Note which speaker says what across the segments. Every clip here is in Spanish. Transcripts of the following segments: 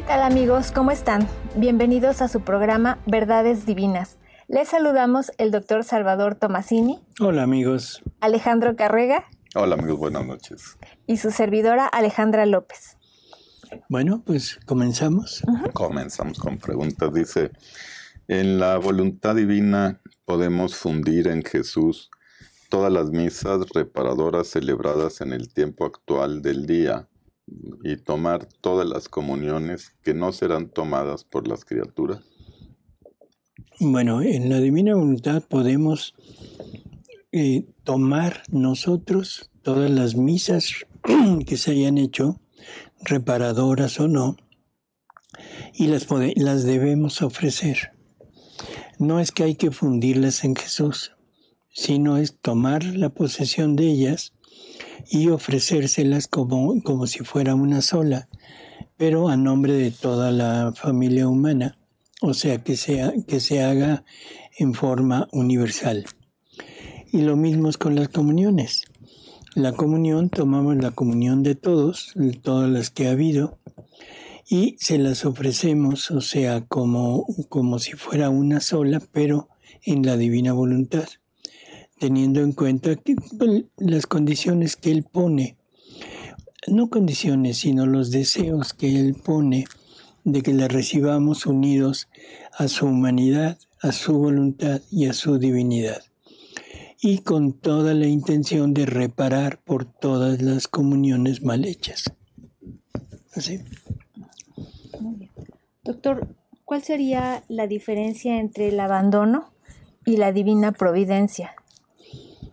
Speaker 1: tal amigos? ¿Cómo están? Bienvenidos a su programa Verdades Divinas. Les saludamos el doctor Salvador Tomasini.
Speaker 2: Hola amigos.
Speaker 1: Alejandro Carrega.
Speaker 3: Hola amigos, buenas noches.
Speaker 1: Y su servidora Alejandra López.
Speaker 2: Bueno, pues comenzamos.
Speaker 3: Comenzamos con preguntas. Dice, en la voluntad divina podemos fundir en Jesús todas las misas reparadoras celebradas en el tiempo actual del día y tomar todas las comuniones que no serán tomadas por las criaturas.
Speaker 2: Bueno, en la divina voluntad podemos tomar nosotros todas las misas que se hayan hecho, reparadoras o no, y las debemos ofrecer. No es que hay que fundirlas en Jesús, sino es tomar la posesión de ellas y ofrecérselas como si fuera una sola, pero a nombre de toda la familia humana, o sea, que se haga en forma universal. Y lo mismo es con las comuniones. La comunión, tomamos la comunión de todas las que ha habido, y se las ofrecemos, o sea, como si fuera una sola, pero en la divina voluntad, teniendo en cuenta que las condiciones que Él pone, no condiciones, sino los deseos que Él pone de que las recibamos unidos a su humanidad, a su voluntad y a su divinidad. Y con toda la intención de reparar por todas las comuniones mal hechas. ¿Así?
Speaker 1: Muy bien. Doctor, ¿cuál sería la diferencia entre el abandono y la divina providencia?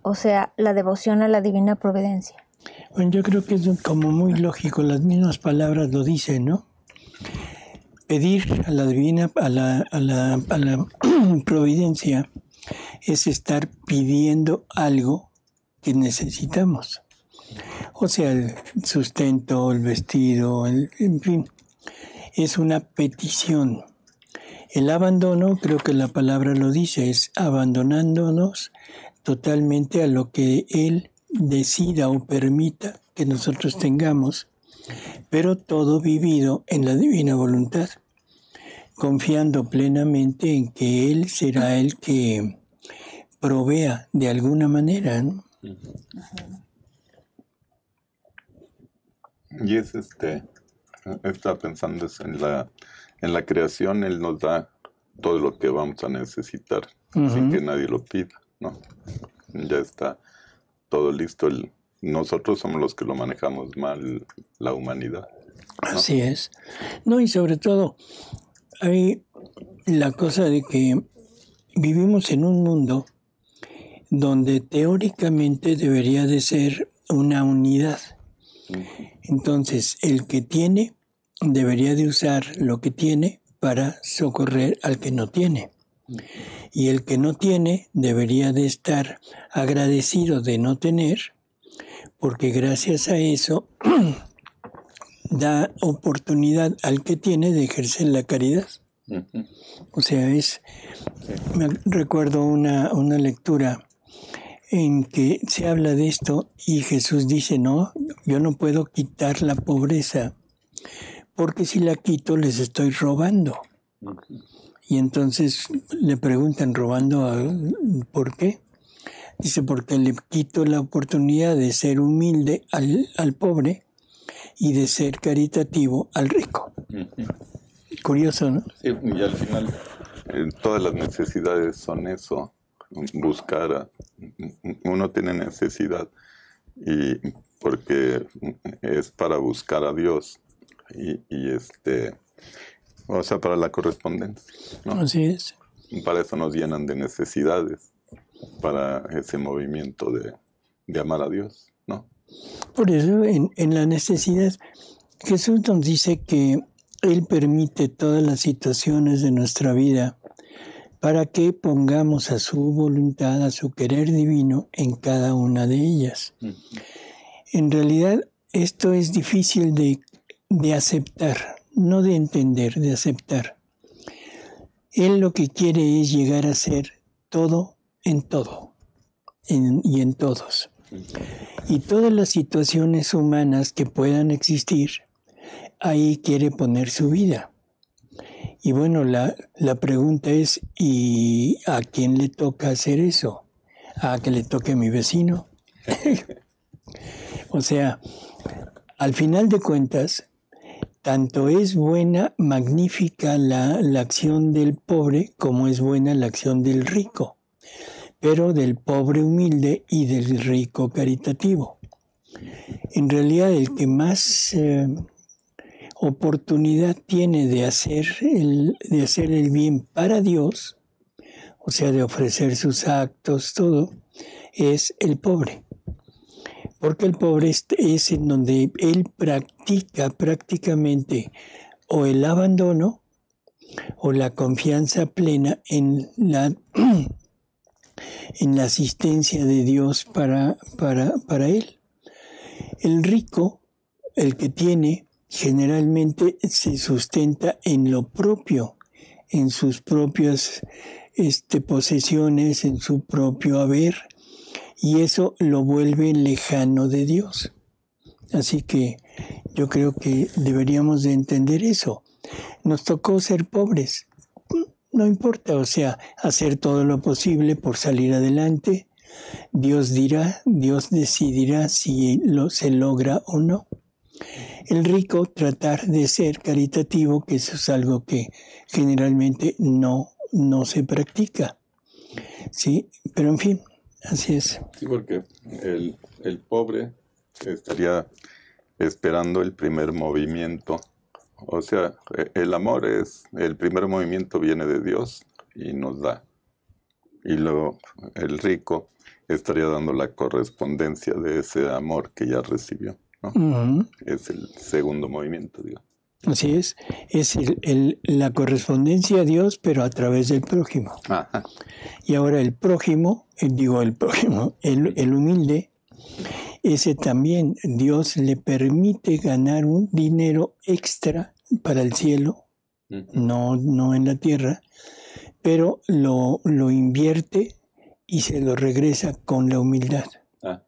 Speaker 1: O sea, la devoción a la divina providencia.
Speaker 2: Bueno, yo creo que es como muy lógico, las mismas palabras lo dicen, ¿no? Pedir a la divina, a la providencia, es estar pidiendo algo que necesitamos. O sea, el sustento, el vestido, en fin, es una petición. El abandono, creo que la palabra lo dice, es abandonándonos totalmente a lo que Él decida o permita que nosotros tengamos, pero todo vivido en la divina voluntad, confiando plenamente en que Él será el que provea de alguna manera, ¿no?
Speaker 3: Y está pensando en la creación, Él nos da todo lo que vamos a necesitar, sin que nadie lo pida, ¿no? Ya está todo listo. Nosotros somos los que lo manejamos mal, la humanidad, ¿no?
Speaker 2: Así es. No, y sobre todo, hay la cosa de que vivimos en un mundo donde teóricamente debería de ser una unidad. Entonces, el que tiene debería de usar lo que tiene para socorrer al que no tiene. Y el que no tiene debería de estar agradecido de no tener, porque gracias a eso da oportunidad al que tiene de ejercer la caridad. O sea, me recuerdo una lectura en que se habla de esto y Jesús dice, no, yo no puedo quitar la pobreza, porque si la quito les estoy robando. Y entonces le preguntan, ¿robando por qué? Dice, porque le quito la oportunidad de ser humilde al pobre y de ser caritativo al rico. Curioso, ¿no?
Speaker 3: Sí, y al final todas las necesidades son eso, buscar. Uno tiene necesidad y porque es para buscar a Dios o sea, para la correspondencia, ¿no?
Speaker 2: Así es.
Speaker 3: Para eso nos llenan de necesidades, para ese movimiento de amar a Dios, ¿no?
Speaker 2: Por eso, en la necesidad, Jesús nos dice que Él permite todas las situaciones de nuestra vida para que pongamos a su voluntad, a su querer divino en cada una de ellas. En realidad, esto es difícil de aceptar, no de entender, de aceptar. Él lo que quiere es llegar a ser todo en todo y en todos. Y todas las situaciones humanas que puedan existir ahí quiere poner su vida. Y bueno, la pregunta es, ¿y a quién le toca hacer eso? ¿A que le toque a mi vecino? O sea, al final de cuentas, tanto es buena, magnífica la acción del pobre, como es buena la acción del rico, pero del pobre humilde y del rico caritativo. En realidad, el que más oportunidad tiene de hacer el bien para Dios, o sea, de ofrecer sus actos, todo, es el pobre. Porque el pobre es en donde él practica prácticamente o el abandono o la confianza plena en la asistencia de Dios para él. El rico, el que tiene, generalmente se sustenta en lo propio, en sus propias posesiones, en su propio haber, y eso lo vuelve lejano de Dios. Así que yo creo que deberíamos de entender eso. Nos tocó ser pobres, no importa, o sea, hacer todo lo posible por salir adelante. Dios decidirá si se logra o no. El rico, tratar de ser caritativo, que eso es algo que generalmente no se practica. Sí, pero en fin, así es.
Speaker 3: Sí, porque el pobre estaría esperando el primer movimiento. O sea, el amor el primer movimiento viene de Dios y nos da. Y luego el rico estaría dando la correspondencia de ese amor que ya recibió, ¿no? Uh-huh. Es el segundo movimiento, digo.
Speaker 2: Así es la correspondencia a Dios, pero a través del prójimo. Ajá. Y ahora el prójimo, el humilde, ese también Dios le permite ganar un dinero extra para el cielo, uh-huh, no en la tierra, pero lo invierte y se lo regresa con la humildad. Ajá.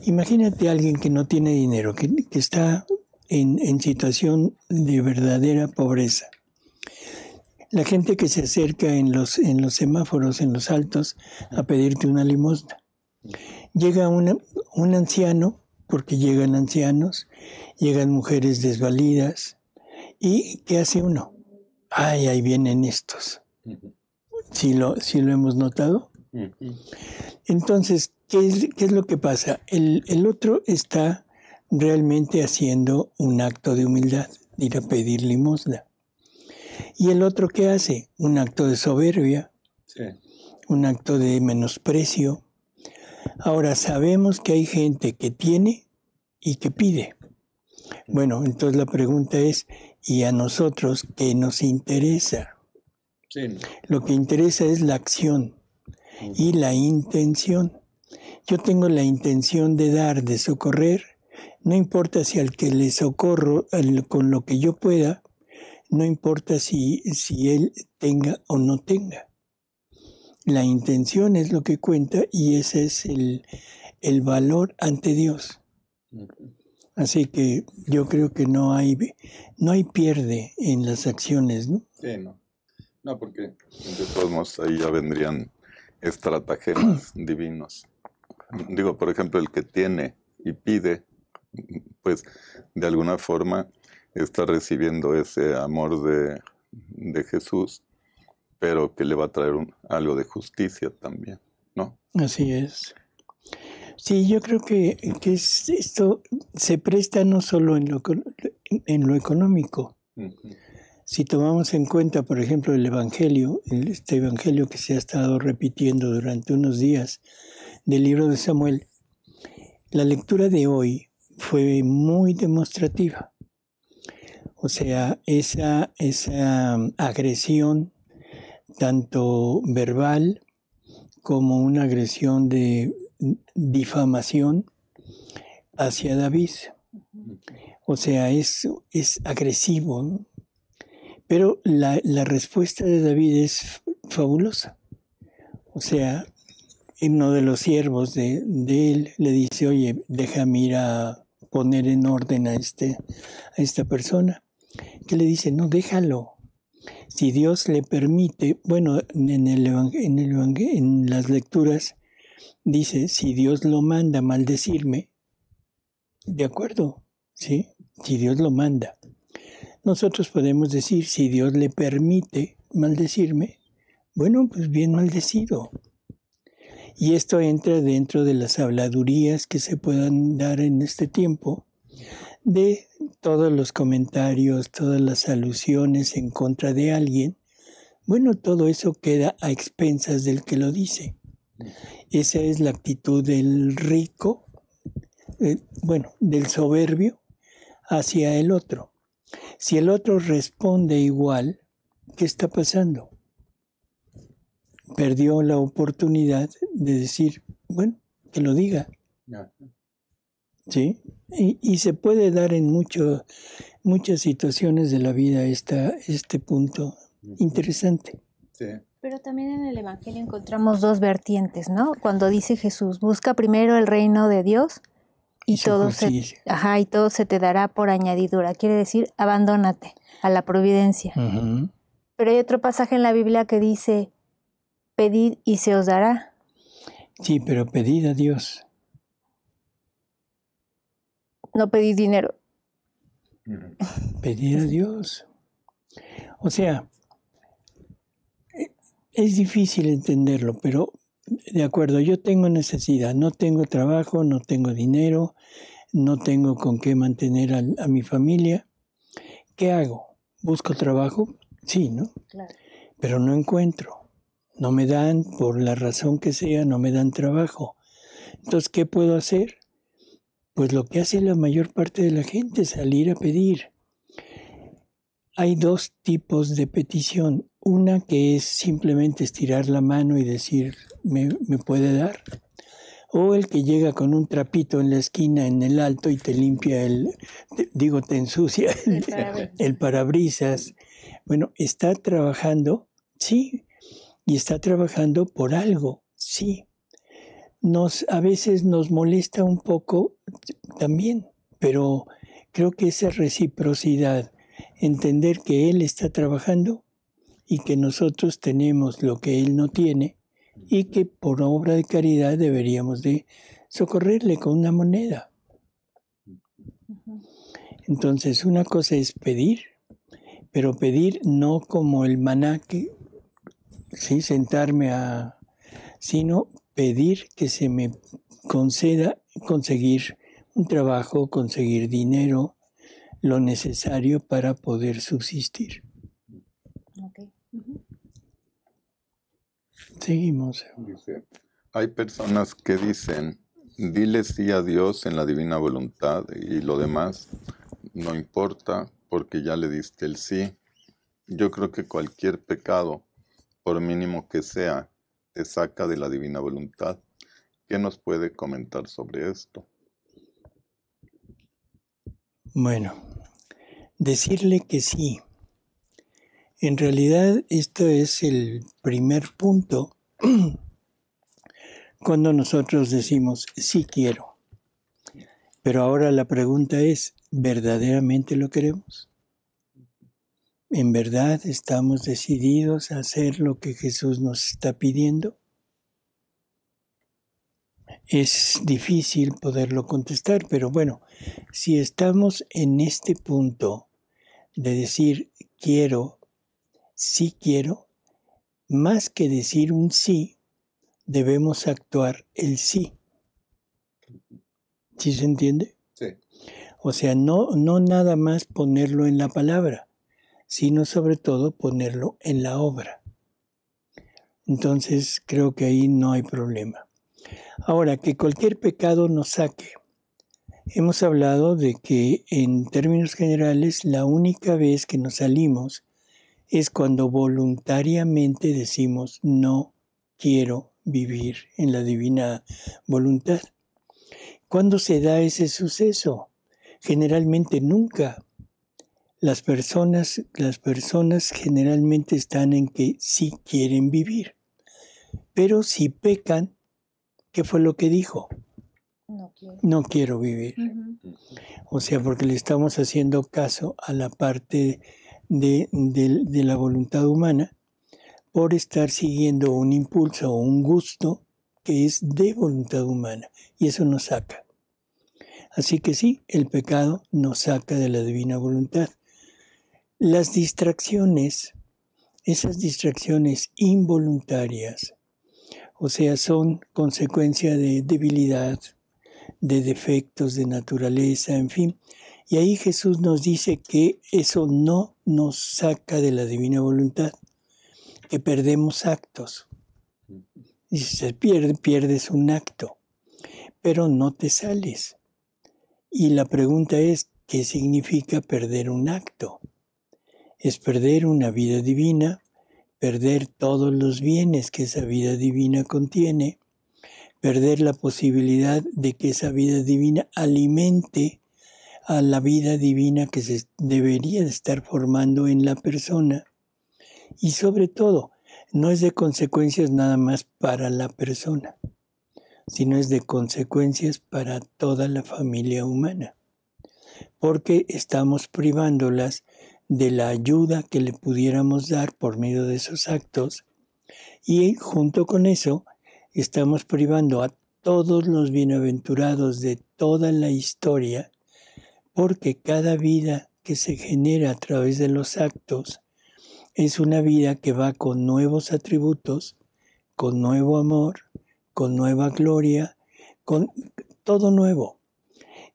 Speaker 2: Imagínate a alguien que no tiene dinero, que está en situación de verdadera pobreza. La gente que se acerca en los semáforos, en los altos, a pedirte una limosna. Llega un anciano, porque llegan ancianos, llegan mujeres desvalidas, ¿y qué hace uno? ¡Ay, ahí vienen estos! ¿Sí lo hemos notado? Entonces, ¿qué es lo que pasa? El otro está realmente haciendo un acto de humildad, de ir a pedir limosna. ¿Y el otro qué hace? Un acto de soberbia, sí, un acto de menosprecio. Ahora, sabemos que hay gente que tiene y que pide. Bueno, entonces la pregunta es, ¿y a nosotros qué nos interesa? Sí. Lo que interesa es la acción y la intención. Yo tengo la intención de dar, de socorrer. No importa si al que le socorro con lo que yo pueda, no importa si él tenga o no tenga. La intención es lo que cuenta y ese es el valor ante Dios. Así que yo creo que no hay pierde en las acciones, ¿no?
Speaker 3: Sí, no. No, porque de todos modos ahí ya vendrían estratagemas divinos. Digo, por ejemplo, el que tiene y pide, pues de alguna forma está recibiendo ese amor de Jesús, pero que le va a traer algo de justicia también, ¿no?
Speaker 2: Así es. Sí, yo creo que esto se presta no solo en lo económico. Uh-huh. Si tomamos en cuenta, por ejemplo, el Evangelio, este Evangelio que se ha estado repitiendo durante unos días del libro de Samuel, la lectura de hoy fue muy demostrativa. O sea, esa agresión, tanto verbal como una agresión de difamación hacia David. O sea, es agresivo, ¿no? Pero la respuesta de David es fabulosa. O sea, uno de los siervos de él le dice, oye, déjame ir a poner en orden a esta persona, que le dice, no, déjalo. Si Dios le permite, bueno, en las lecturas dice, si Dios lo manda a maldecirme, de acuerdo, ¿sí? Si Dios lo manda. Nosotros podemos decir, si Dios le permite maldecirme, bueno, pues bien maldecido. Y esto entra dentro de las habladurías que se puedan dar en este tiempo, de todos los comentarios, todas las alusiones en contra de alguien. Bueno, todo eso queda a expensas del que lo dice. Esa es la actitud del rico, del soberbio hacia el otro. Si el otro responde igual, ¿qué está pasando? Perdió la oportunidad de decir, bueno, que lo diga. ¿Sí? Y se puede dar en muchas situaciones de la vida este punto interesante.
Speaker 3: Sí.
Speaker 1: Pero también en el Evangelio encontramos dos vertientes, ¿no? Cuando dice Jesús, busca primero el reino de Dios y todo se te dará por añadidura. Quiere decir, abandónate a la providencia.
Speaker 2: Uh-huh.
Speaker 1: Pero hay otro pasaje en la Biblia que dice, pedid y se os dará.
Speaker 2: Sí, pero pedid a Dios.
Speaker 1: No pedid dinero.
Speaker 2: Pedid a Dios. O sea, es difícil entenderlo, pero de acuerdo, yo tengo necesidad, no tengo trabajo, no tengo dinero, no tengo con qué mantener a mi familia. ¿Qué hago? ¿Busco trabajo? Sí, ¿no?
Speaker 1: Claro.
Speaker 2: Pero no encuentro. No me dan, por la razón que sea, no me dan trabajo. Entonces, ¿qué puedo hacer? Pues lo que hace la mayor parte de la gente, salir a pedir. Hay dos tipos de petición. Una que es simplemente estirar la mano y decir, ¿me puede dar? O el que llega con un trapito en la esquina, en el alto, y te limpia te ensucia el parabrisas. Bueno, está trabajando, sí, y está trabajando por algo, sí. A veces nos molesta un poco también, pero creo que esa reciprocidad, entender que Él está trabajando y que nosotros tenemos lo que Él no tiene y que por obra de caridad deberíamos de socorrerle con una moneda. Entonces, una cosa es pedir, pero pedir no como el maná, ¿sí? Sentarme sino pedir que se me conceda conseguir un trabajo, conseguir dinero, lo necesario para poder subsistir.
Speaker 1: Okay.
Speaker 2: Seguimos.
Speaker 3: Dice, hay personas que dicen, dile sí a Dios en la divina voluntad y lo demás no importa porque ya le diste el sí. Yo creo que cualquier pecado, por mínimo que sea, te saca de la divina voluntad. ¿Qué nos puede comentar sobre esto?
Speaker 2: Bueno, decirle que sí. En realidad, esto es el primer punto cuando nosotros decimos sí quiero. Pero ahora la pregunta es, ¿verdaderamente lo queremos? ¿En verdad estamos decididos a hacer lo que Jesús nos está pidiendo? Es difícil poderlo contestar, pero bueno, si estamos en este punto de decir quiero, sí quiero, más que decir un sí, debemos actuar el sí. ¿Sí se entiende?
Speaker 3: Sí.
Speaker 2: O sea, no nada más ponerlo en la palabra, sino sobre todo ponerlo en la obra. Entonces creo que ahí no hay problema. Ahora, que cualquier pecado nos saque. Hemos hablado de que en términos generales la única vez que nos salimos es cuando voluntariamente decimos no quiero vivir en la divina voluntad. ¿Cuándo se da ese suceso? Generalmente nunca. Las personas generalmente están en que sí quieren vivir. Pero si pecan, ¿qué fue lo que dijo? no quiero vivir.
Speaker 1: Ujú.
Speaker 2: O sea, porque le estamos haciendo caso a la parte de la voluntad humana por estar siguiendo un impulso o un gusto que es de voluntad humana, y eso nos saca. Así que sí, el pecado nos saca de la divina voluntad. Las distracciones, esas distracciones involuntarias, o sea, son consecuencia de debilidad, de defectos de naturaleza, en fin. Y ahí Jesús nos dice que eso no nos saca de la divina voluntad, que perdemos actos. Y si se pierdes un acto, pero no te sales. Y la pregunta es, ¿qué significa perder un acto? Es perder una vida divina, perder todos los bienes que esa vida divina contiene, perder la posibilidad de que esa vida divina alimente a la vida divina que se debería de estar formando en la persona. Y sobre todo, no es de consecuencias nada más para la persona, sino es de consecuencias para toda la familia humana, porque estamos privándolas de la ayuda que le pudiéramos dar por medio de esos actos, y junto con eso estamos privando a todos los bienaventurados de toda la historia, porque cada vida que se genera a través de los actos es una vida que va con nuevos atributos, con nuevo amor, con nueva gloria, con todo nuevo.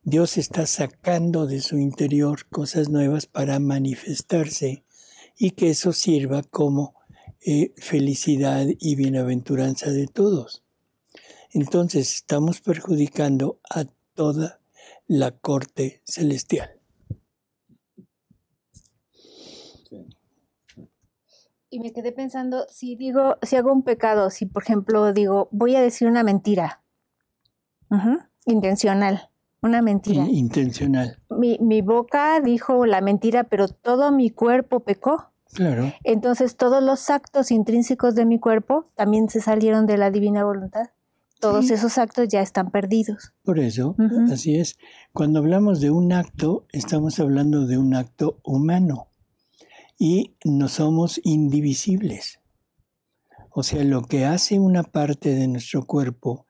Speaker 2: Dios está sacando de su interior cosas nuevas para manifestarse y que eso sirva como felicidad y bienaventuranza de todos. Entonces estamos perjudicando a toda la corte celestial.
Speaker 1: Y me quedé pensando, si hago un pecado, si por ejemplo digo, voy a decir una mentira, intencional, una mentira.
Speaker 2: Intencional.
Speaker 1: Mi boca dijo la mentira, pero todo mi cuerpo pecó.
Speaker 2: Claro.
Speaker 1: Entonces todos los actos intrínsecos de mi cuerpo también se salieron de la divina voluntad. Todos esos actos ya están perdidos.
Speaker 2: Por eso, así es. Cuando hablamos de un acto, estamos hablando de un acto humano. Y no somos indivisibles. O sea, lo que hace una parte de nuestro cuerpo,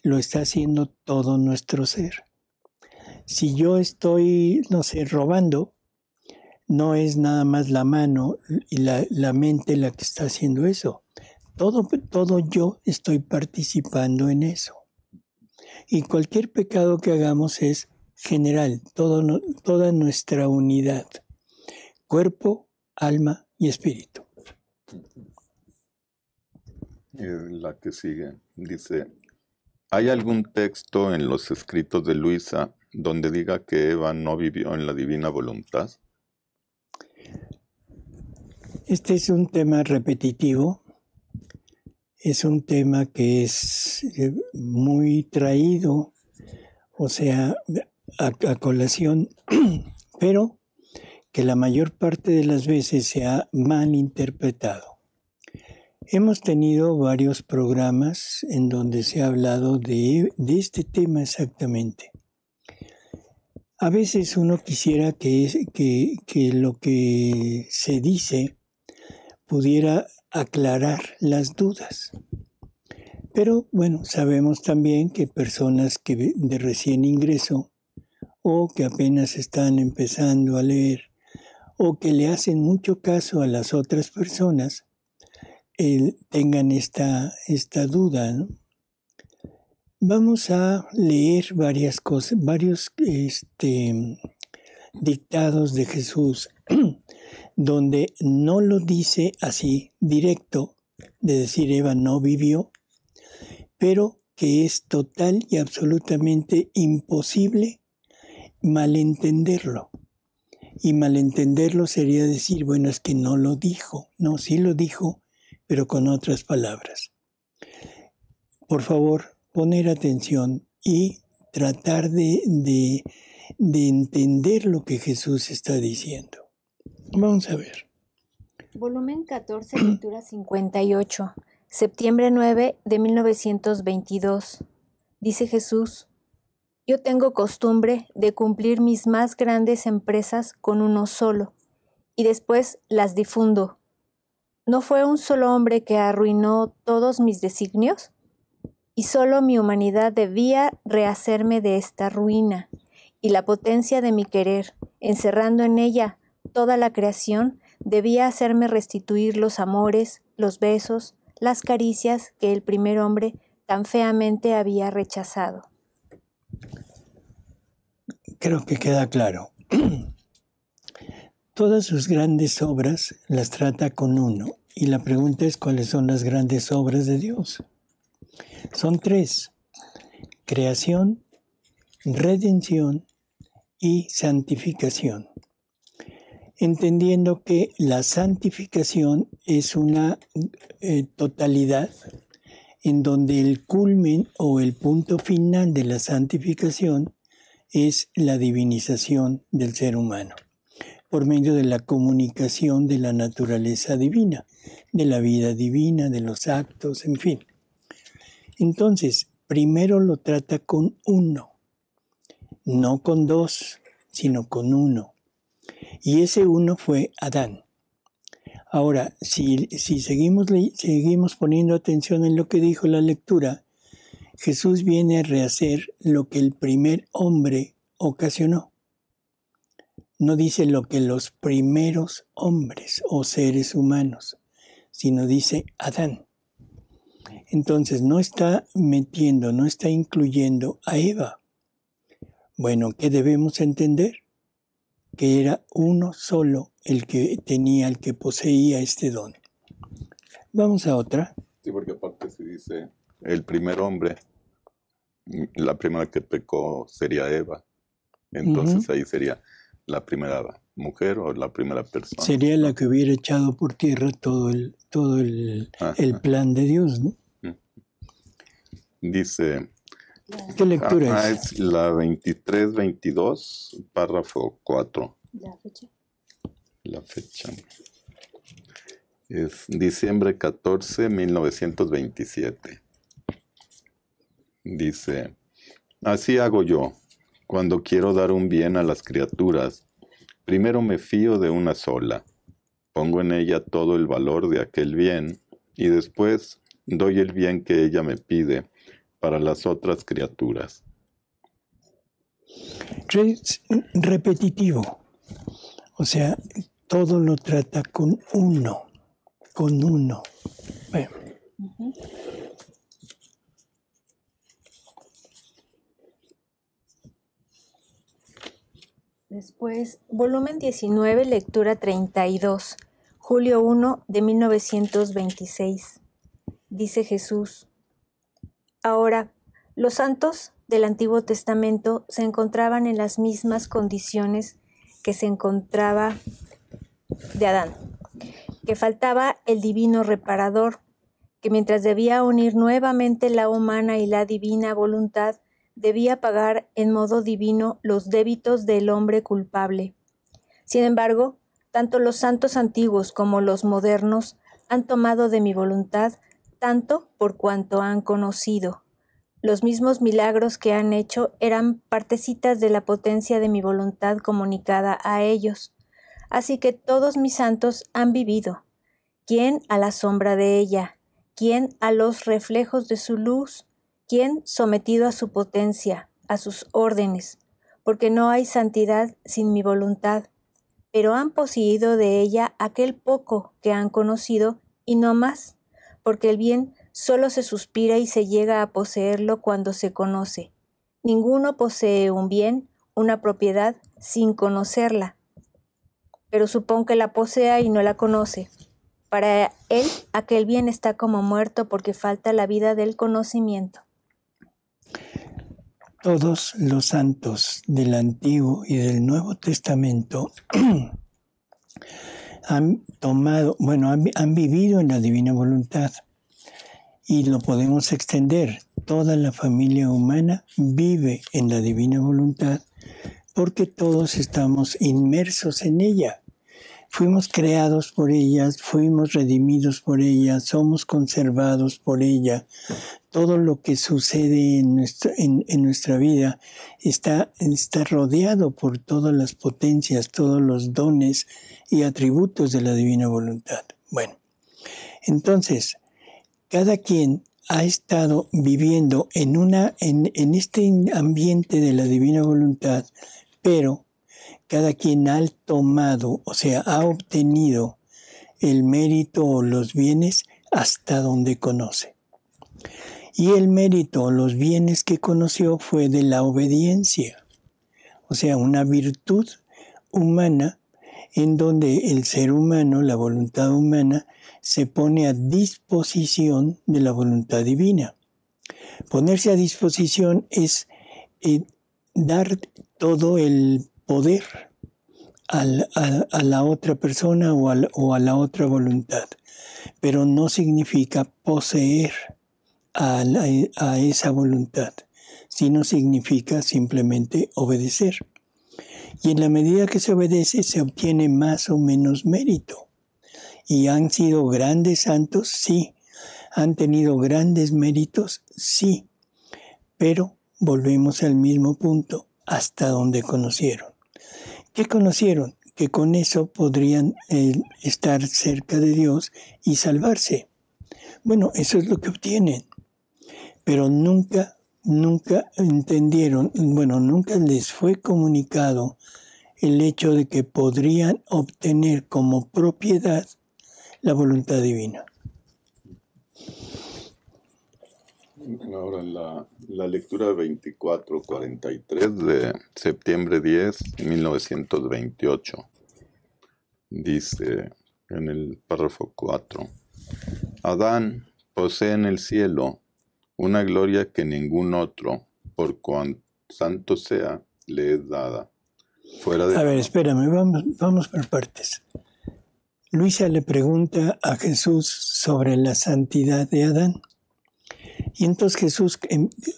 Speaker 2: lo está haciendo todo nuestro ser. Si yo estoy, robando, no es nada más la mano y la mente la que está haciendo eso. Todo yo estoy participando en eso. Y cualquier pecado que hagamos es general, toda nuestra unidad. Cuerpo, alma y espíritu.
Speaker 3: La que sigue dice, ¿hay algún texto en los escritos de Luisa donde diga que Eva no vivió en la divina voluntad?
Speaker 2: Este es un tema repetitivo, es un tema que es muy traído, o sea, a colación, pero que la mayor parte de las veces se ha malinterpretado. Hemos tenido varios programas en donde se ha hablado de este tema exactamente. A veces uno quisiera que lo que se dice pudiera aclarar las dudas. Pero bueno, sabemos también que personas que de recién ingreso o que apenas están empezando a leer o que le hacen mucho caso a las otras personas, tengan esta duda, ¿no? Vamos a leer varias cosas, varios dictados de Jesús, donde no lo dice así directo, de decir Eva no vivió, pero que es total y absolutamente imposible malentenderlo. Y malentenderlo sería decir, bueno, es que no lo dijo. No, sí lo dijo, pero con otras palabras. Por favor, poner atención y tratar de entender lo que Jesús está diciendo. Vamos a ver.
Speaker 1: Volumen 14, lectura 58, septiembre 9 de 1922. Dice Jesús, Yo tengo costumbre de cumplir mis más grandes empresas con uno solo, y después las difundo. ¿No fue un solo hombre que arruinó todos mis designios? Y solo mi humanidad debía rehacerme de esta ruina, y la potencia de mi querer, encerrando en ella toda la creación, debía hacerme restituir los amores, los besos, las caricias que el primer hombre tan feamente había rechazado.
Speaker 2: Creo que queda claro. Todas sus grandes obras las trata con uno, y la pregunta es cuáles son las grandes obras de Dios. Son tres: creación, redención y santificación. Entendiendo que la santificación es una totalidad en donde el culmen o el punto final de la santificación es la divinización del ser humano, por medio de la comunicación de la naturaleza divina, de la vida divina, de los actos, en fin. Entonces, primero lo trata con uno, no con dos, sino con uno. Y ese uno fue Adán. Ahora, si seguimos poniendo atención en lo que dijo la lectura, Jesús viene a rehacer lo que el primer hombre ocasionó. No dice lo que los primeros hombres o seres humanos, sino dice Adán. Entonces no está metiendo, no está incluyendo a Eva. Bueno, ¿qué debemos entender? Que era uno solo el que tenía, el que poseía este don. Vamos a otra.
Speaker 3: Sí, porque aparte se dice el primer hombre, la primera que pecó sería Eva. Entonces ahí sería la primera mujer o la primera persona.
Speaker 2: Sería la que hubiera echado por tierra todo el plan de Dios, ¿no?
Speaker 3: Dice...
Speaker 2: ¿Qué lectura es?
Speaker 3: Es la 23-22, párrafo 4.
Speaker 1: ¿La fecha?
Speaker 3: La fecha. Es diciembre 14, 1927. Dice, así hago yo. Cuando quiero dar un bien a las criaturas, primero me fío de una sola. Pongo en ella todo el valor de aquel bien y después doy el bien que ella me pide para las otras criaturas.
Speaker 2: Repetitivo. O sea, todo lo trata con uno. Con uno. Bueno.
Speaker 1: Después, volumen 19, lectura 32, julio 1 de 1926. Dice Jesús: Ahora, los santos del Antiguo Testamento se encontraban en las mismas condiciones que se encontraba de Adán, que faltaba el divino reparador, que mientras debía unir nuevamente la humana y la divina voluntad, debía pagar en modo divino los débitos del hombre culpable. Sin embargo, tanto los santos antiguos como los modernos han tomado de mi voluntad tanto por cuanto han conocido. Los mismos milagros que han hecho eran partecitas de la potencia de mi voluntad comunicada a ellos. Así que todos mis santos han vivido, quién a la sombra de ella, quién a los reflejos de su luz, quién sometido a su potencia, a sus órdenes, porque no hay santidad sin mi voluntad, pero han poseído de ella aquel poco que han conocido y no más, porque el bien solo se suspira y se llega a poseerlo cuando se conoce. Ninguno posee un bien, una propiedad, sin conocerla. Pero supón que la posea y no la conoce. Para él, aquel bien está como muerto porque falta la vida del conocimiento.
Speaker 2: Todos los santos del Antiguo y del Nuevo Testamento han vivido en la divina voluntad. Y lo podemos extender. Toda la familia humana vive en la divina voluntad porque todos estamos inmersos en ella. Fuimos creados por ella, fuimos redimidos por ella, somos conservados por ella. todo lo que sucede en nuestra vida está rodeado por todas las potencias, todos los dones y atributos de la divina voluntad. Bueno, entonces, cada quien ha estado viviendo en este ambiente de la divina voluntad, pero cada quien ha tomado, o sea, ha obtenido el mérito o los bienes hasta donde conoce. Y el mérito o los bienes que conoció fue de la obediencia, o sea, una virtud humana en donde el ser humano, la voluntad humana, se pone a disposición de la voluntad divina. Ponerse a disposición es dar todo el poder a la otra persona o a la otra voluntad, pero no significa poseer a esa voluntad, sino significa simplemente obedecer. Y en la medida que se obedece, se obtiene más o menos mérito. ¿Y han sido grandes santos? Sí. ¿Han tenido grandes méritos? Sí. Pero volvemos al mismo punto, hasta donde conocieron. ¿Qué conocieron? Que con eso podrían estar cerca de Dios y salvarse. Bueno, eso es lo que obtienen. Pero nunca entendieron, bueno, nunca les fue comunicado el hecho de que podrían obtener como propiedad la voluntad divina.
Speaker 3: Ahora la lectura 2443 de septiembre 10, 1928 dice en el párrafo 4: Adán posee en el cielo una gloria que ningún otro, por cuanto santo sea, le es dada.
Speaker 2: A ver, espérame, vamos por partes. Luisa le pregunta a Jesús sobre la santidad de Adán. Y entonces Jesús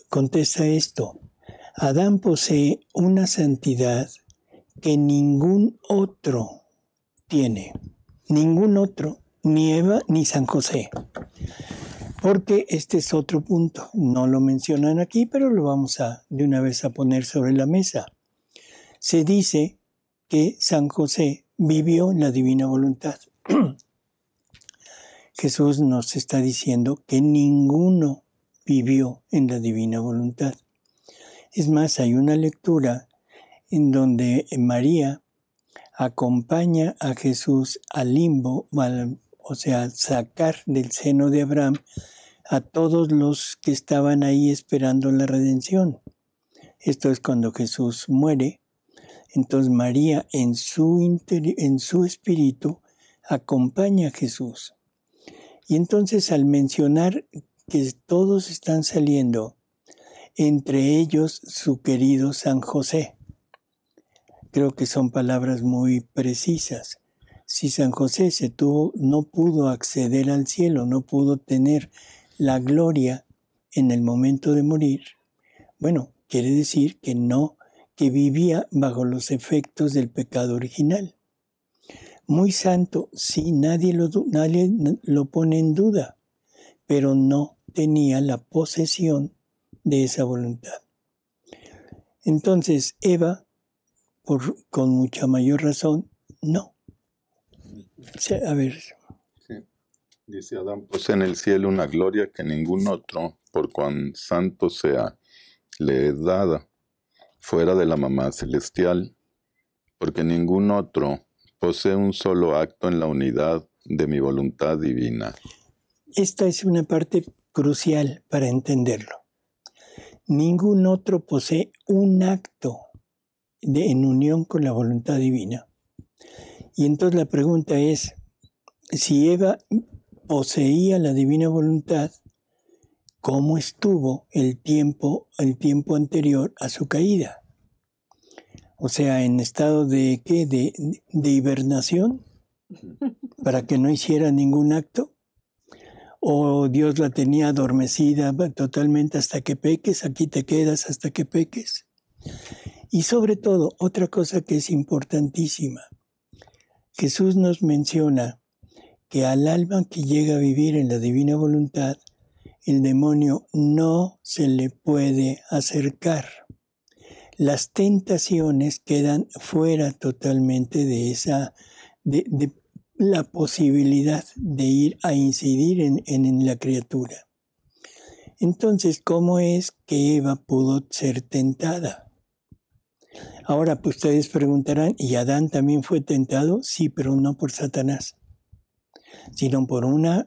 Speaker 2: contesta esto: Adán posee una santidad que ningún otro tiene. Ningún otro, ni Eva ni San José. Porque este es otro punto. No lo mencionan aquí, pero lo vamos de una vez a poner sobre la mesa. Se dice que San José vivió en la divina voluntad. Jesús nos está diciendo que ninguno vivió en la divina voluntad. Es más, hay una lectura en donde María acompaña a Jesús al limbo, o sea, sacar del seno de Abraham a todos los que estaban ahí esperando la redención. Esto es cuando Jesús muere. Entonces María en su espíritu acompaña a Jesús. Y entonces al mencionar que todos están saliendo, entre ellos su querido San José, creo que son palabras muy precisas. Si San José no pudo acceder al cielo, no pudo tener la gloria en el momento de morir, bueno, quiere decir que vivía bajo los efectos del pecado original. Muy santo, sí, nadie lo pone en duda, pero no tenía la posesión de esa voluntad. Entonces, Eva, con mucha mayor razón, no. A ver.
Speaker 3: Sí. Dice Adán, posee en el cielo una gloria que ningún otro, por cuan santo sea, le es dada, fuera de la mamá celestial, porque ningún otro posee un solo acto en la unidad de mi voluntad divina.
Speaker 2: Esta es una parte crucial para entenderlo. Ningún otro posee un acto en unión con la voluntad divina. Y entonces la pregunta es, si Eva poseía la divina voluntad, ¿cómo estuvo el tiempo anterior a su caída? O sea, en estado de ¿qué? De hibernación, para que no hiciera ningún acto. ¿O Dios la tenía adormecida totalmente hasta que peques? Aquí te quedas hasta que peques. Y sobre todo, otra cosa que es importantísima. Jesús nos menciona que al alma que llega a vivir en la divina voluntad, el demonio no se le puede acercar. Las tentaciones quedan fuera totalmente de la posibilidad de ir a incidir en la criatura. Entonces, ¿cómo es que Eva pudo ser tentada? Ahora, pues ustedes preguntarán, ¿y Adán también fue tentado? Sí, pero no por Satanás, sino por una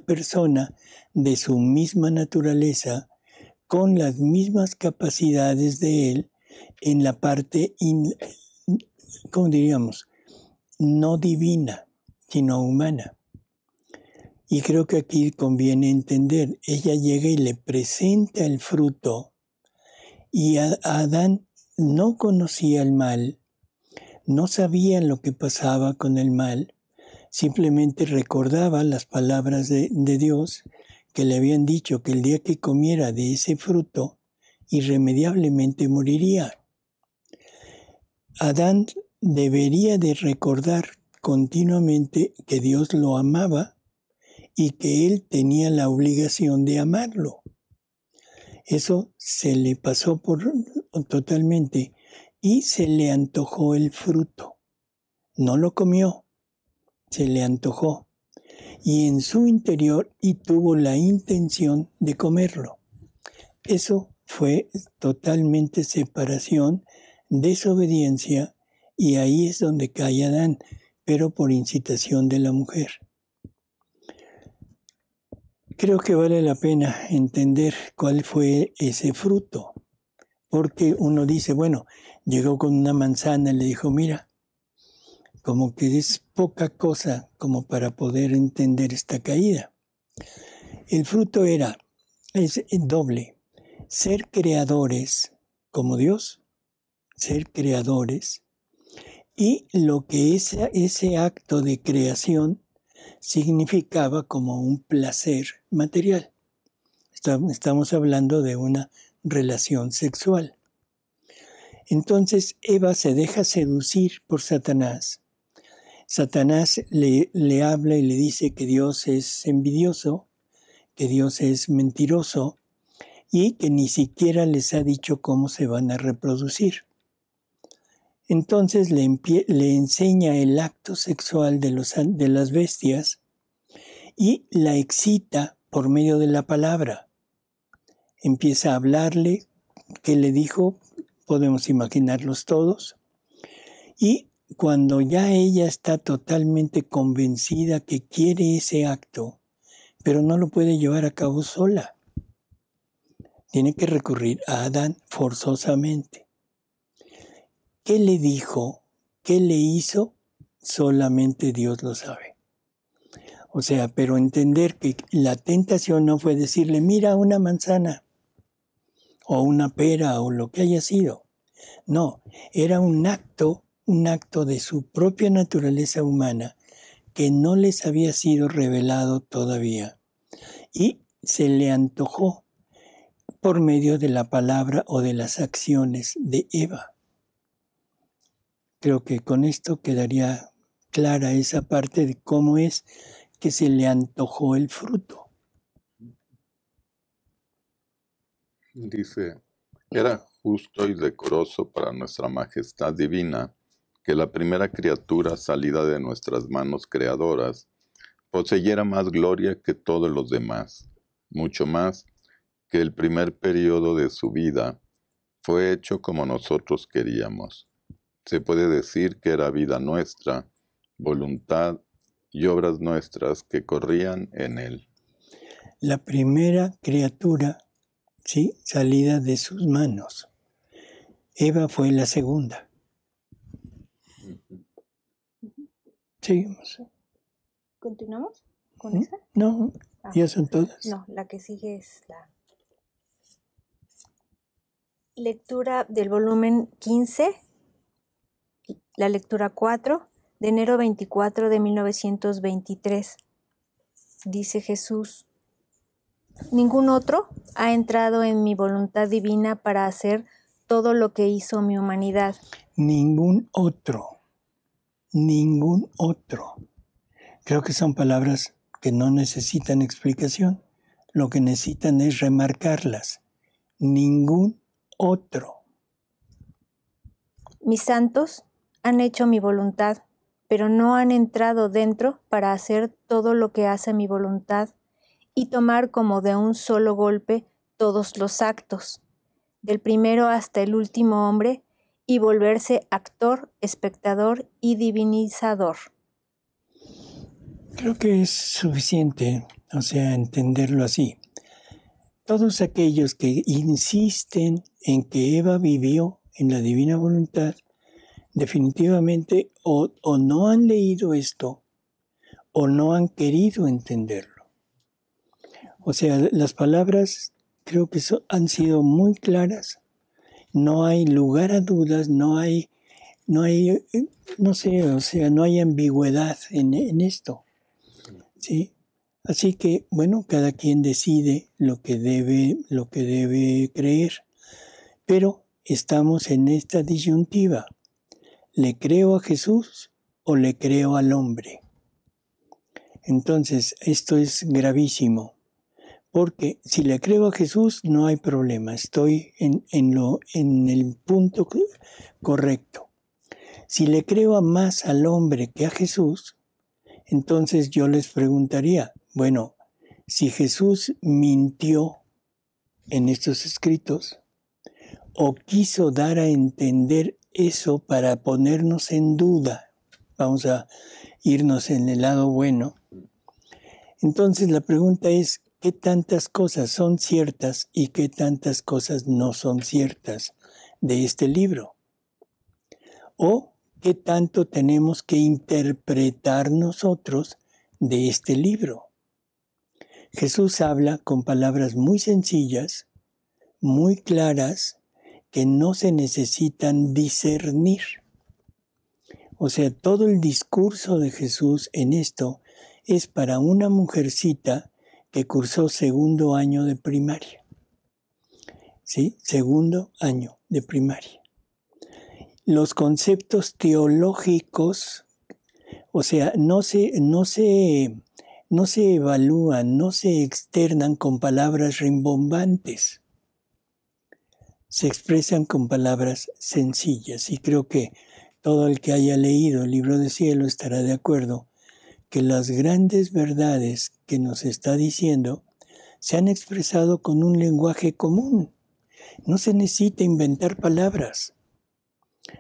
Speaker 2: persona de su misma naturaleza, con las mismas capacidades de él en la parte, ¿cómo diríamos? No divina, sino humana. Y creo que aquí conviene entender, ella llega y le presenta el fruto, y Adán no conocía el mal, no sabía lo que pasaba con el mal, simplemente recordaba las palabras de Dios que le habían dicho que el día que comiera de ese fruto, irremediablemente moriría. Adán debería de recordar continuamente que Dios lo amaba y que él tenía la obligación de amarlo. Eso se le pasó totalmente y se le antojó el fruto. No lo comió, se le antojó. Y en su interior y tuvo la intención de comerlo. Eso fue totalmente separación, desobediencia, y ahí es donde cae Adán, pero por incitación de la mujer. Creo que vale la pena entender cuál fue ese fruto, porque uno dice, bueno, llegó con una manzana y le dijo, mira, como que es poca cosa como para poder entender esta caída. El fruto es doble, ser creadores como Dios, ser creadores, y lo que ese acto de creación significaba como un placer material. Estamos hablando de una relación sexual. Entonces Eva se deja seducir por Satanás. Satanás le habla y le dice que Dios es envidioso, que Dios es mentiroso y que ni siquiera les ha dicho cómo se van a reproducir. Entonces le enseña el acto sexual de las bestias y la excita por medio de la palabra. Empieza a hablarle, ¿qué le dijo? Podemos imaginarlos todos. Y cuando ya ella está totalmente convencida que quiere ese acto, pero no lo puede llevar a cabo sola, tiene que recurrir a Adán forzosamente. ¿Qué le dijo? ¿Qué le hizo? Solamente Dios lo sabe. O sea, pero entender que la tentación no fue decirle, mira una manzana, o una pera, o lo que haya sido. No, era un acto de su propia naturaleza humana que no les había sido revelado todavía. Y se le antojó por medio de la palabra o de las acciones de Eva. Creo que con esto quedaría clara esa parte de cómo es que se le antojó el fruto.
Speaker 3: Dice, era justo y decoroso para nuestra majestad divina que la primera criatura salida de nuestras manos creadoras poseyera más gloria que todos los demás, mucho más que el primer periodo de su vida fue hecho como nosotros queríamos. Se puede decir que era vida nuestra, voluntad y obras nuestras que corrían en él.
Speaker 2: La primera criatura, ¿sí?, salida de sus manos. Eva fue la segunda. Seguimos.
Speaker 1: ¿Continuamos con esa?
Speaker 2: No, ya son todas.
Speaker 1: No, la que sigue es la lectura del volumen 15, la lectura 4, de enero 24 de 1923. Dice Jesús: ningún otro ha entrado en mi voluntad divina para hacer todo lo que hizo mi humanidad.
Speaker 2: Ningún otro. Ningún otro. Creo que son palabras que no necesitan explicación. lo que necesitan es remarcarlas. Ningún otro.
Speaker 1: Mis santos han hecho mi voluntad, pero no han entrado dentro para hacer todo lo que hace mi voluntad y tomar como de un solo golpe todos los actos, del primero hasta el último hombre, y volverse actor, espectador y divinizador.
Speaker 2: Creo que es suficiente, entenderlo así. Todos aquellos que insisten en que Eva vivió en la divina voluntad, definitivamente o no han leído esto o no han querido entenderlo. Las palabras creo que han sido muy claras. No hay lugar a dudas, no hay ambigüedad en esto. ¿Sí? Así que, cada quien decide lo que debe creer. Pero estamos en esta disyuntiva. ¿Le creo a Jesús o le creo al hombre? Entonces, esto es gravísimo. Porque si le creo a Jesús, no hay problema. Estoy en el punto correcto. Si le creo más al hombre que a Jesús, entonces yo les preguntaría, si Jesús mintió en estos escritos, o quiso dar a entender eso para ponernos en duda, vamos a irnos en el lado bueno, entonces la pregunta es, ¿qué tantas cosas son ciertas y qué tantas cosas no son ciertas de este libro? ¿O qué tanto tenemos que interpretar nosotros de este libro? Jesús habla con palabras muy sencillas, muy claras, que no se necesitan discernir. Todo el discurso de Jesús en esto es para una mujercita que cursó segundo año de primaria. ¿Sí? Segundo año de primaria. Los conceptos teológicos, no se evalúan, no se externan con palabras rimbombantes. Se expresan con palabras sencillas. Y creo que todo el que haya leído el libro de Cielo estará de acuerdo que las grandes verdades que nos está diciendo se han expresado con un lenguaje común. No se necesita inventar palabras.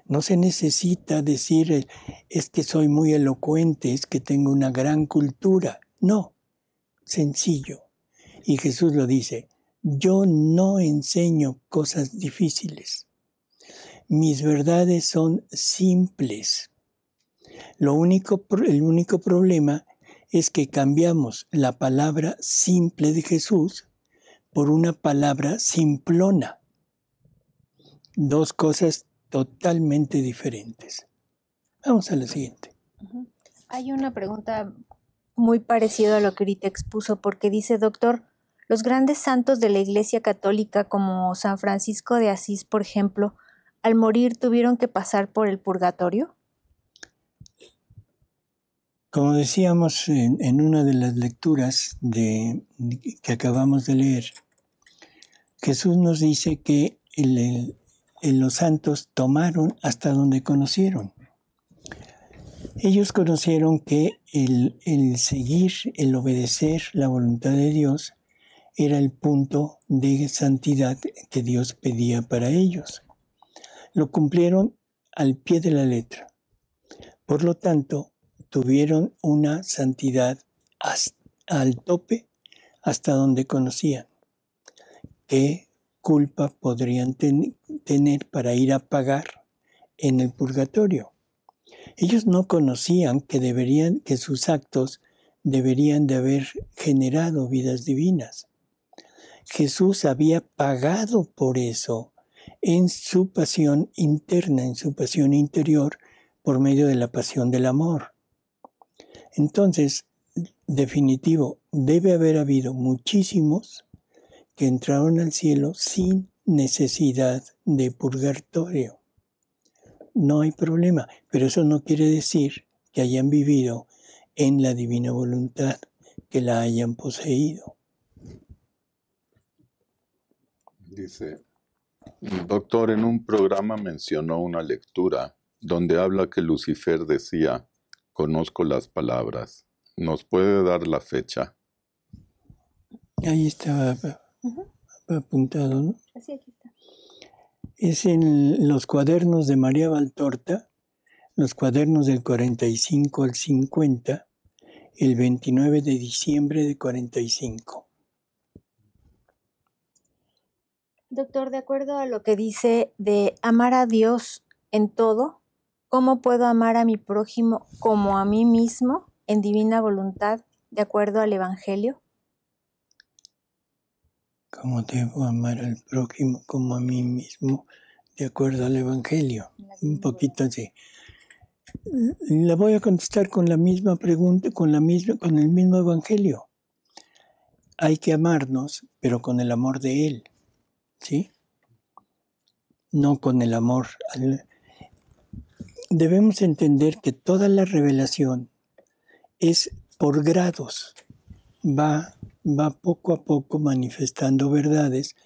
Speaker 2: No se necesita decir, es que soy muy elocuente, es que tengo una gran cultura. No, sencillo. Y Jesús lo dice, yo no enseño cosas difíciles. Mis verdades son simples. El único problema es que cambiamos la palabra simple de Jesús por una palabra simplona. Dos cosas totalmente diferentes. Vamos a la siguiente.
Speaker 1: Hay una pregunta muy parecida a lo que ahorita expuso, porque dice, doctor, los grandes santos de la Iglesia Católica, como San Francisco de Asís, por ejemplo, al morir tuvieron que pasar por el purgatorio.
Speaker 2: Como decíamos en una de las lecturas que acabamos de leer, Jesús nos dice que los santos tomaron hasta donde conocieron. Ellos conocieron que el seguir, el obedecer la voluntad de Dios era el punto de santidad que Dios pedía para ellos. Lo cumplieron al pie de la letra. Por lo tanto, tuvieron una santidad al tope hasta donde conocían. ¿Qué culpa podrían tener para ir a pagar en el purgatorio? Ellos no conocían que sus actos deberían de haber generado vidas divinas. Jesús había pagado por eso en su pasión interna, en su pasión interior, por medio de la pasión del amor. Entonces, definitivo, debe haber habido muchísimos que entraron al cielo sin necesidad de purgatorio. No hay problema, pero eso no quiere decir que hayan vivido en la divina voluntad, que la hayan poseído.
Speaker 3: Dice, doctor, en un programa mencionó una lectura donde habla que Lucifer decía, conozco las palabras. ¿Nos puede dar la fecha?
Speaker 2: Ahí estaba apuntado, ¿no?
Speaker 1: Así, aquí está.
Speaker 2: Es en los cuadernos de María Valtorta, los cuadernos del 45 al 50, el 29 de diciembre de 45.
Speaker 1: Doctor, de acuerdo a lo que dice de amar a Dios en todo, ¿cómo puedo amar a mi prójimo como a mí mismo en divina voluntad, de acuerdo al Evangelio?
Speaker 2: ¿Cómo debo amar al prójimo como a mí mismo, de acuerdo al Evangelio? Un poquito así. La voy a contestar con la misma pregunta, con el mismo Evangelio. Hay que amarnos, pero con el amor de Él, ¿sí? No con el amor. Debemos entender que toda la revelación es por grados. Va poco a poco manifestando verdades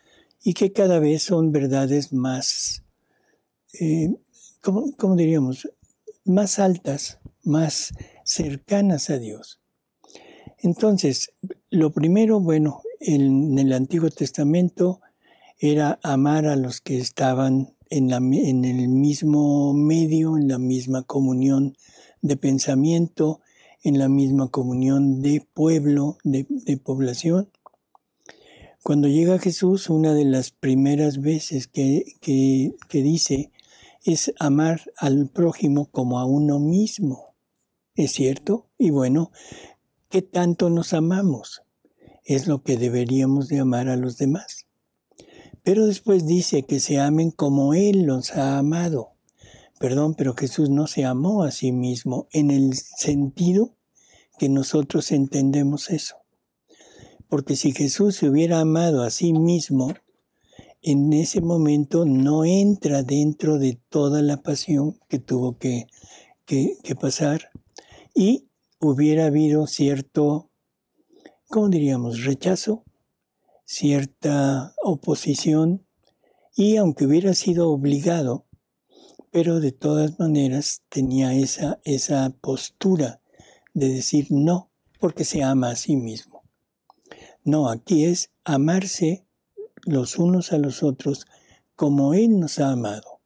Speaker 2: y que cada vez son verdades más, ¿cómo diríamos? Más altas, más cercanas a Dios. Entonces, lo primero, bueno, en el Antiguo Testamento era amar a los que estaban en el mismo medio, en la misma comunión de pensamiento, en la misma comunión de pueblo, de población. Cuando llega Jesús, una de las primeras veces que dice es amar al prójimo como a uno mismo. ¿Es cierto? Y bueno, ¿qué tanto nos amamos? Es lo que deberíamos de amar a los demás. Pero después dice que se amen como Él los ha amado. Perdón, pero Jesús no se amó a sí mismo en el sentido que nosotros entendemos eso. Porque si Jesús se hubiera amado a sí mismo, en ese momento no entra dentro de toda la pasión que tuvo que pasar y hubiera habido cierto, ¿cómo diríamos?, rechazo, cierta oposición, y aunque hubiera sido obligado, pero de todas maneras tenía esa postura de decir no, porque se ama a sí mismo. No, aquí es amarse los unos a los otros como Él nos ha amado.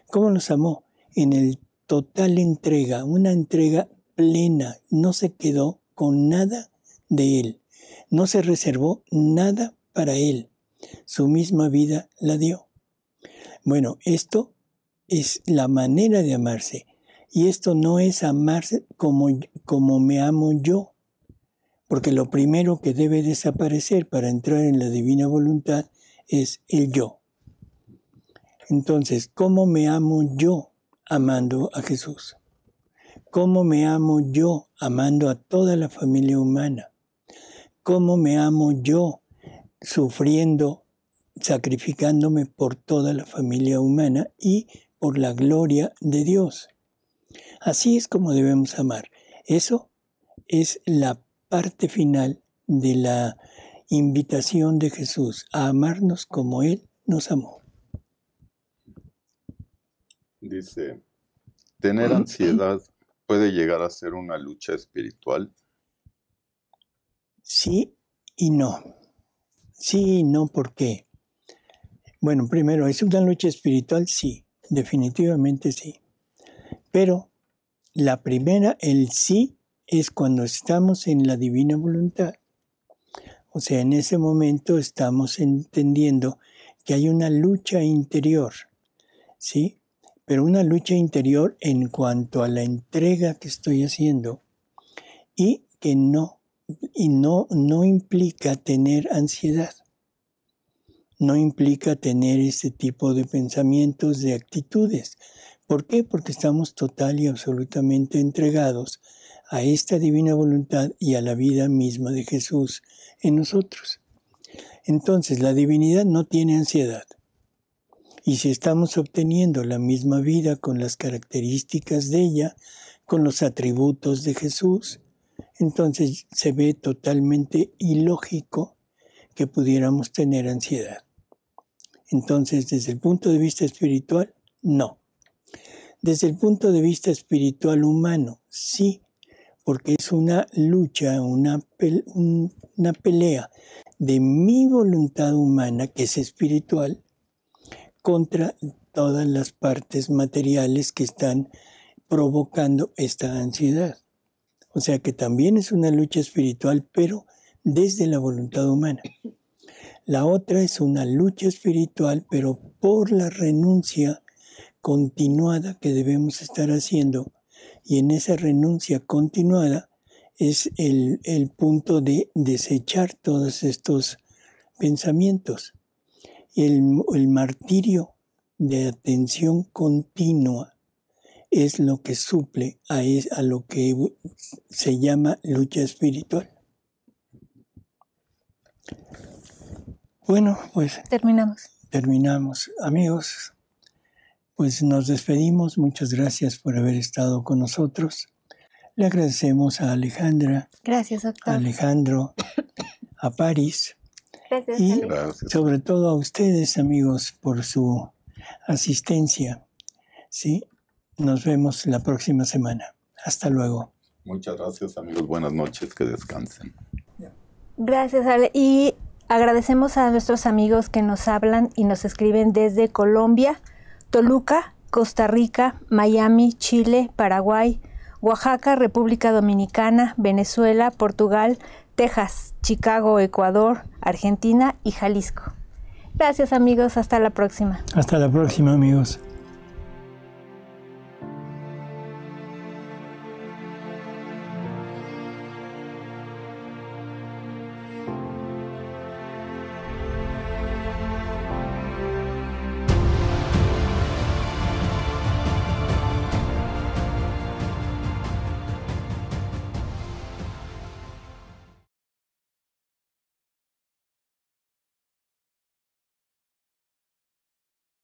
Speaker 2: ¿Cómo nos amó? En el total entrega, una entrega plena, no se quedó con nada de Él, no se reservó nada para Él, su misma vida la dio. Bueno, esto es la manera de amarse, y esto no es amarse como me amo yo, porque lo primero que debe desaparecer para entrar en la divina voluntad es el yo. Entonces, ¿cómo me amo yo amando a Jesús? ¿Cómo me amo yo amando a toda la familia humana? ¿Cómo me amo yo sufriendo, sacrificándome por toda la familia humana y por la gloria de Dios? Así es como debemos amar. Eso es la parte final de la invitación de Jesús a amarnos como Él nos amó.
Speaker 3: Dice, ¿tener ansiedad puede llegar a ser una lucha espiritual?
Speaker 2: Sí y no. Sí y no, ¿por qué? Bueno, primero, ¿es una lucha espiritual? Sí, definitivamente sí. Pero la primera, el sí, es cuando estamos en la divina voluntad. O sea, en ese momento estamos entendiendo que hay una lucha interior, ¿sí? Pero una lucha interior en cuanto a la entrega que estoy haciendo y que no implica tener ansiedad. No implica tener ese tipo de pensamientos, de actitudes. ¿Por qué? Porque estamos total y absolutamente entregados a esta divina voluntad y a la vida misma de Jesús en nosotros. Entonces, la divinidad no tiene ansiedad. Y si estamos obteniendo la misma vida con las características de ella, con los atributos de Jesús, entonces se ve totalmente ilógico que pudiéramos tener ansiedad. Entonces, desde el punto de vista espiritual, no. Desde el punto de vista espiritual humano, sí, porque es una lucha, una pelea de mi voluntad humana, que es espiritual, contra todas las partes materiales que están provocando esta ansiedad. O sea que también es una lucha espiritual, pero desde la voluntad humana. La otra es una lucha espiritual, pero por la renuncia continuada que debemos estar haciendo. Y en esa renuncia continuada es el punto de desechar todos estos pensamientos. El martirio de atención continua es lo que suple a lo que se llama lucha espiritual. Bueno, pues terminamos. Amigos, pues nos despedimos. Muchas gracias por haber estado con nosotros. Le agradecemos a Alejandra,
Speaker 1: gracias, doctor.
Speaker 2: A Alejandro, a Paris.
Speaker 1: Gracias,
Speaker 2: y
Speaker 3: gracias.
Speaker 2: Sobre todo a ustedes, amigos, por su asistencia. ¿Sí? Nos vemos la próxima semana. Hasta luego.
Speaker 3: Muchas gracias, amigos. Buenas noches. Que descansen.
Speaker 1: Gracias, Ale. Y agradecemos a nuestros amigos que nos hablan y nos escriben desde Colombia, Toluca, Costa Rica, Miami, Chile, Paraguay, Oaxaca, República Dominicana, Venezuela, Portugal, Texas, Chicago, Ecuador, Argentina y Jalisco. Gracias, amigos. Hasta la próxima.
Speaker 2: Hasta la próxima, amigos.